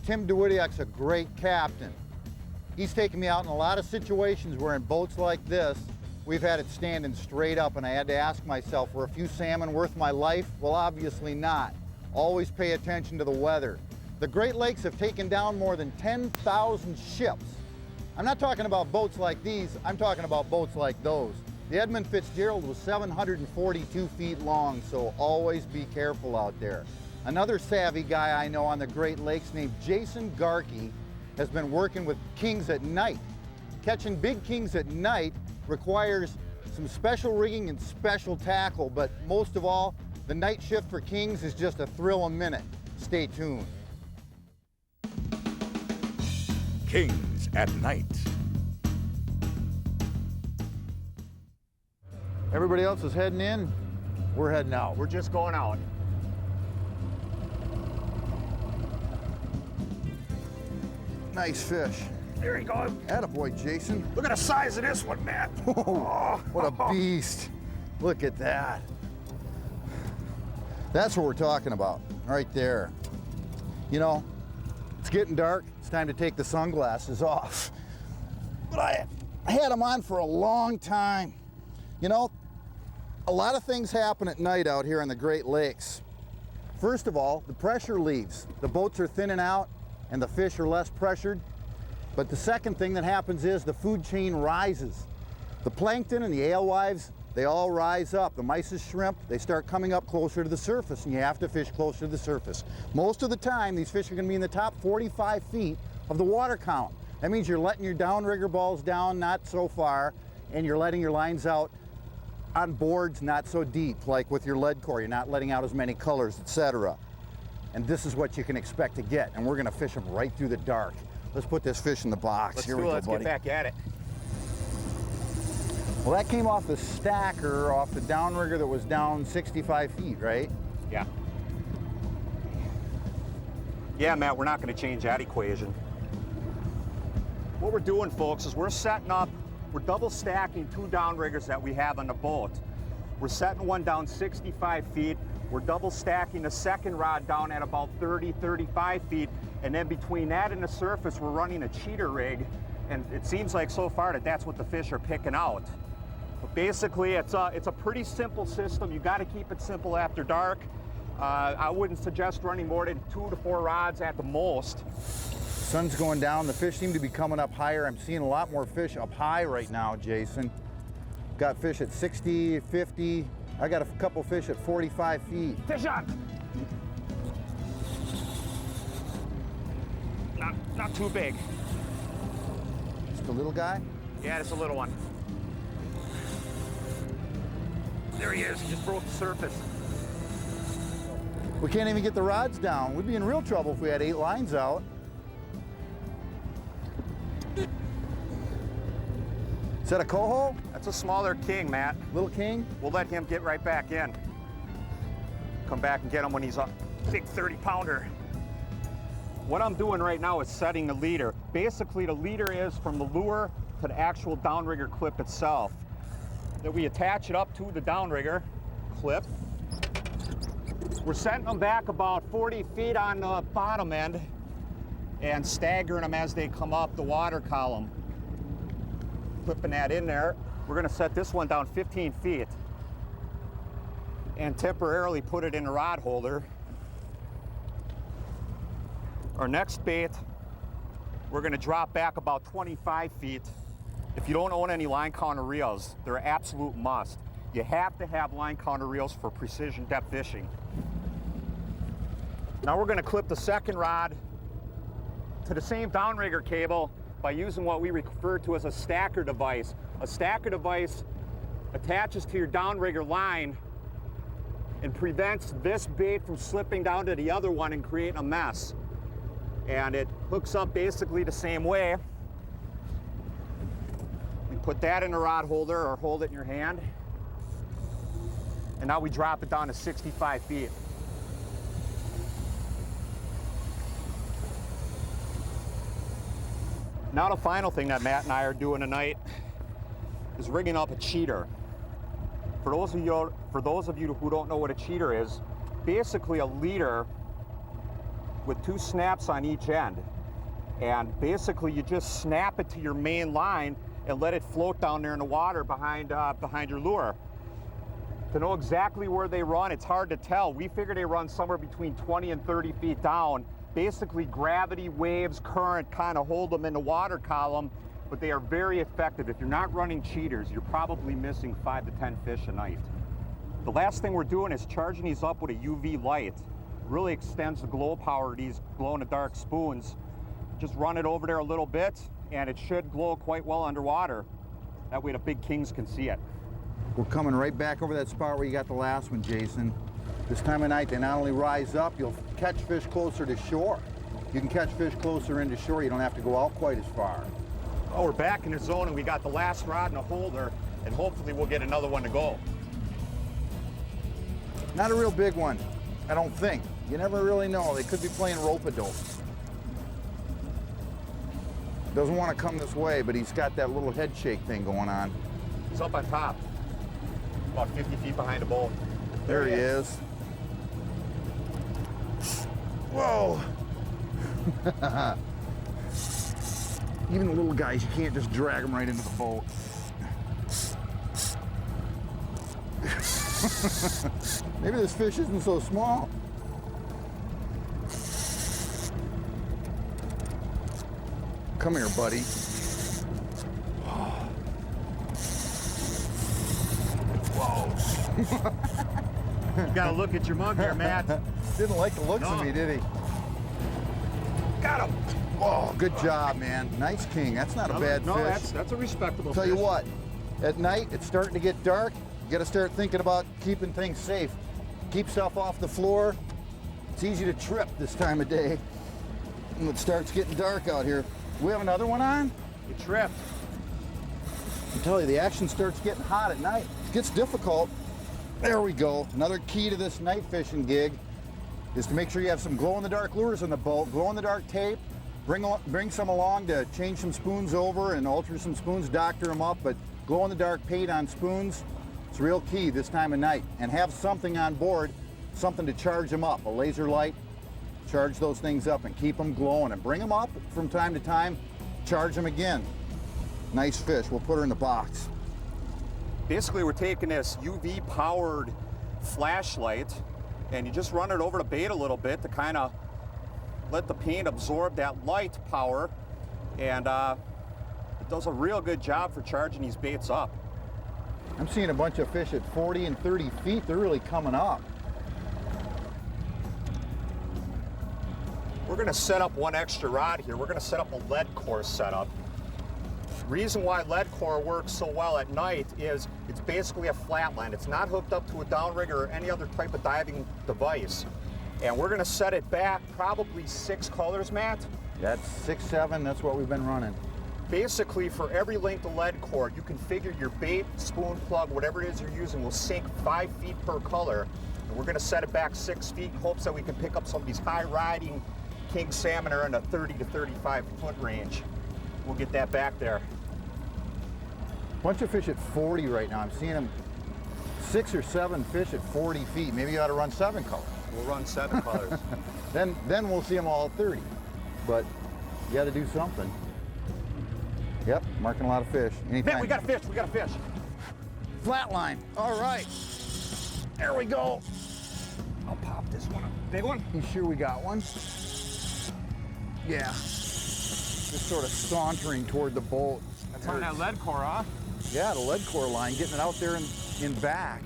Tim DeWittiak's a great captain. He's taken me out in a lot of situations where in boats like this, we've had it standing straight up, and I had to ask myself, were a few salmon worth my life? Well, obviously not. Always pay attention to the weather. The Great Lakes have taken down more than 10,000 ships. I'm not talking about boats like these, I'm talking about boats like those. The Edmund Fitzgerald was 742 feet long, so always be careful out there. Another savvy guy I know on the Great Lakes named Jason Garkey has been working with kings at night. Catching big kings at night requires some special rigging and special tackle, but most of all, the night shift for kings is just a thrill a minute. Stay tuned. Kings at Night. Everybody else is heading in, we're heading out. We're just going out. Nice fish. There you go. Attaboy, Jason. Look at the size of this one, Matt. Oh, what a beast. Look at that. That's what we're talking about, right there. You know, it's getting dark. It's time to take the sunglasses off. But I had them on for a long time. You know, a lot of things happen at night out here in the Great Lakes. First of all, the pressure leaves. The boats are thinning out and the fish are less pressured. But the second thing that happens is the food chain rises. The plankton and the alewives, they all rise up. The mysis shrimp, they start coming up closer to the surface, and you have to fish closer to the surface. Most of the time, these fish are gonna be in the top 45 feet of the water column. That means you're letting your downrigger balls down not so far, and you're letting your lines out on boards not so deep, like with your lead core. You're not letting out as many colors, etc. And this is what you can expect to get, and we're gonna fish them right through the dark. Let's put this fish in the box. Here we go, Let's buddy. get back at it. Well, that came off the stacker, off the downrigger that was down 65 feet, right? Yeah. Yeah, Matt, we're not going to change that equation. What we're doing, folks, is we're double stacking two downriggers that we have on the boat. We're setting one down 65 feet. We're double stacking the second rod down at about 30, 35 feet. And then between that and the surface, we're running a cheater rig. And it seems like so far that that's what the fish are picking out. But basically, it's a pretty simple system. You got to keep it simple after dark. I wouldn't suggest running more than 2 to 4 rods at the most. Sun's going down. The fish seem to be coming up higher. I'm seeing a lot more fish up high right now, Jason. Got fish at 60, 50. I got a couple fish at 45 feet. Fish on! Not too big. Just a little guy? Yeah, it's a little one. There he is. He just broke the surface. We can't even get the rods down. We'd be in real trouble if we had 8 lines out. Is that a coho? That's a smaller king, Matt. Little king? We'll let him get right back in. Come back and get him when he's a big 30-pounder. What I'm doing right now is setting the leader. Basically, the leader is from the lure to the actual downrigger clip itself. That we attach it up to the downrigger clip. We're setting them back about 40 feet on the bottom end and staggering them as they come up the water column. Clipping that in there. We're gonna set this one down 15 feet and temporarily put it in a rod holder. Our next bait, we're gonna drop back about 25 feet. If you don't own any line counter reels, they're an absolute must. You have to have line counter reels for precision depth fishing. Now we're gonna clip the second rod to the same downrigger cable by using what we refer to as a stacker device. A stacker device attaches to your downrigger line and prevents this bait from slipping down to the other one and creating a mess. And it hooks up basically the same way. You put that in a rod holder or hold it in your hand. And now we drop it down to 65 feet. Now the final thing that Matt and I are doing tonight is rigging up a cheater. For those of you who don't know what a cheater is, basically a leader with 2 snaps on each end. And basically you just snap it to your main line and let it float down there in the water behind your lure. To know exactly where they run, it's hard to tell. We figure they run somewhere between 20 and 30 feet down. Basically gravity, waves, current kind of hold them in the water column, but they are very effective. If you're not running cheaters, you're probably missing 5 to 10 fish a night. The last thing we're doing is charging these up with a UV light. Really extends the glow power of these glow-in-the-dark spoons. Just run it over there a little bit, and it should glow quite well underwater. That way the big kings can see it. We're coming right back over that spot where you got the last one, Jason. This time of night, they not only rise up, you'll catch fish closer to shore. You can catch fish closer into shore. You don't have to go out quite as far. Oh, we're back in the zone, and we got the last rod in the holder, and hopefully we'll get another one to go. Not a real big one, I don't think. You never really know. They could be playing rope-a-dope. Doesn't want to come this way, but he's got that little head shake thing going on. He's up on top, about 50 feet behind the boat. There he is. Whoa! Even the little guys, you can't just drag them right into the boat. Maybe this fish isn't so small. Come here, buddy. Whoa. You gotta look at your mug here, Matt. Didn't like the looks of me, did he? Got him. Oh, good job, man. Nice king. That's not a bad fish. That's a respectable Tell fish. you what, at night, it's starting to get dark. You gotta start thinking about keeping things safe. Keep stuff off the floor. It's easy to trip this time of day when it starts getting dark out here. We have another one on? You tripped. I tell you, the action starts getting hot at night. It gets difficult. There we go. Another key to this night fishing gig is to make sure you have some glow-in-the-dark lures in the boat, glow-in-the-dark tape. Bring some along to change some spoons over and alter some spoons, doctor them up, but glow-in-the-dark paint on spoons, it's real key this time of night. And have something on board, something to charge them up, a laser light. Charge those things up and keep them glowing and bring them up from time to time, charge them again. Nice fish, we'll put her in the box. Basically, we're taking this UV powered flashlight and you just run it over the bait a little bit to kind of let the paint absorb that light power, and it does a real good job for charging these baits up. I'm seeing a bunch of fish at 40 and 30 feet. They're really coming up. We're gonna set up one extra rod here. We're gonna set up a lead core setup. The reason why lead core works so well at night is it's basically a flat line. It's not hooked up to a downrigger or any other type of diving device. And we're gonna set it back probably 6 colors, Matt. That's 6, 7, that's what we've been running. Basically, for every length of lead core, you can figure your bait, spoon, plug, whatever it is you're using will sink 5 feet per color. And we're gonna set it back 6 feet in hopes that we can pick up some of these high riding king salmon are in the 30 to 35 foot range. We'll get that back there. Bunch of fish at 40 right now. I'm seeing them 6 or 7 fish at 40 feet. Maybe you ought to run 7 colors. We'll run 7 colors. Then we'll see them all at 30. But you got to do something. Yep, marking a lot of fish. Anytime. Man, we got a fish, we got a fish. Flatline. All right. There we go. I'll pop this one up. Big one? You sure we got one? Yeah. Just sort of sauntering toward the boat. That's on that lead core, huh? Yeah, the lead core line, getting it out there in back.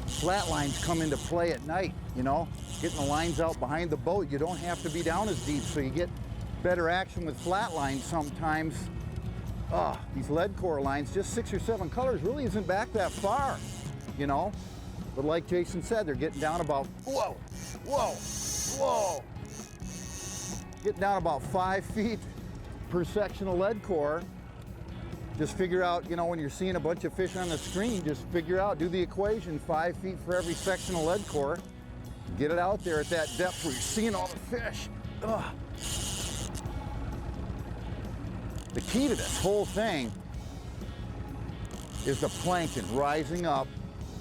Flat lines come into play at night, you know, getting the lines out behind the boat. You don't have to be down as deep, so you get better action with flat lines sometimes. These lead core lines, just 6 or 7 colors, really isn't back that far, you know. But like Jason said, they're getting down about, whoa, whoa, whoa. Getting down about 5 feet per section of lead core. Just figure out, you know, when you're seeing a bunch of fish on the screen, just figure out, do the equation, 5 feet for every section of lead core. Get it out there at that depth where you're seeing all the fish. Ugh. The key to this whole thing is the plankton rising up.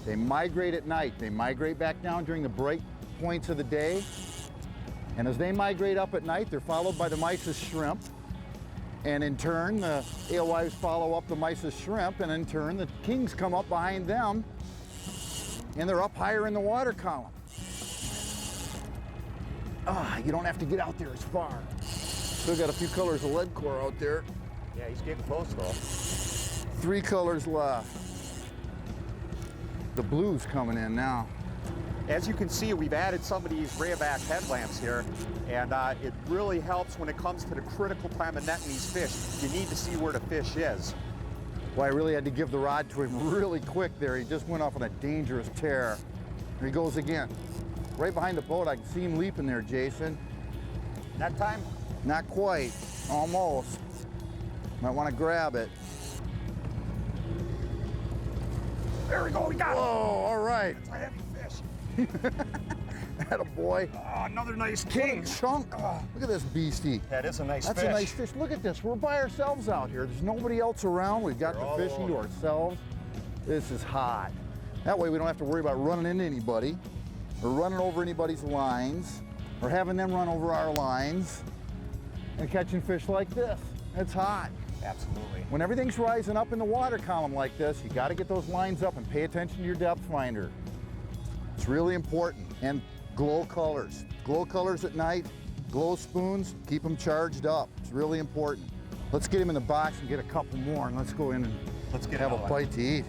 They migrate at night. They migrate back down during the bright points of the day. And as they migrate up at night, they're followed by the mysis shrimp. And in turn, the alewives follow up the mysis shrimp, and in turn, the kings come up behind them, and they're up higher in the water column. You don't have to get out there as far. Still got a few colors of lead core out there. Yeah, he's getting close though. 3 colors left. The blue's coming in now. As you can see, we've added some of these rayovac headlamps here, and it really helps when it comes to the critical time of netting these fish. You need to see where the fish is. Well, I really had to give the rod to him really quick there. He just went off on a dangerous tear. Here he goes again. Right behind the boat, I can see him leaping there, Jason. That time? Not quite, almost. Might want to grab it. There we go, we got Whoa, all right. It's a heavy fish. Attaboy. Oh, another nice What a king. chunk. Look at this beastie. That is a nice That's fish. a nice fish. Look at this. We're by ourselves out here. There's nobody else around. We've got We're the all fishing to alone. ourselves. This is hot. That way we don't have to worry about running into anybody or running over anybody's lines or having them run over our lines and catching fish like this. It's hot. Absolutely. When everything's rising up in the water column like this, you got to get those lines up and pay attention to your depth finder. It's really important. And glow colors. Glow colors at night, glow spoons, keep them charged up. It's really important. Let's get him in the box and get a couple more, and let's go in and Let's get have a it on. bite to eat.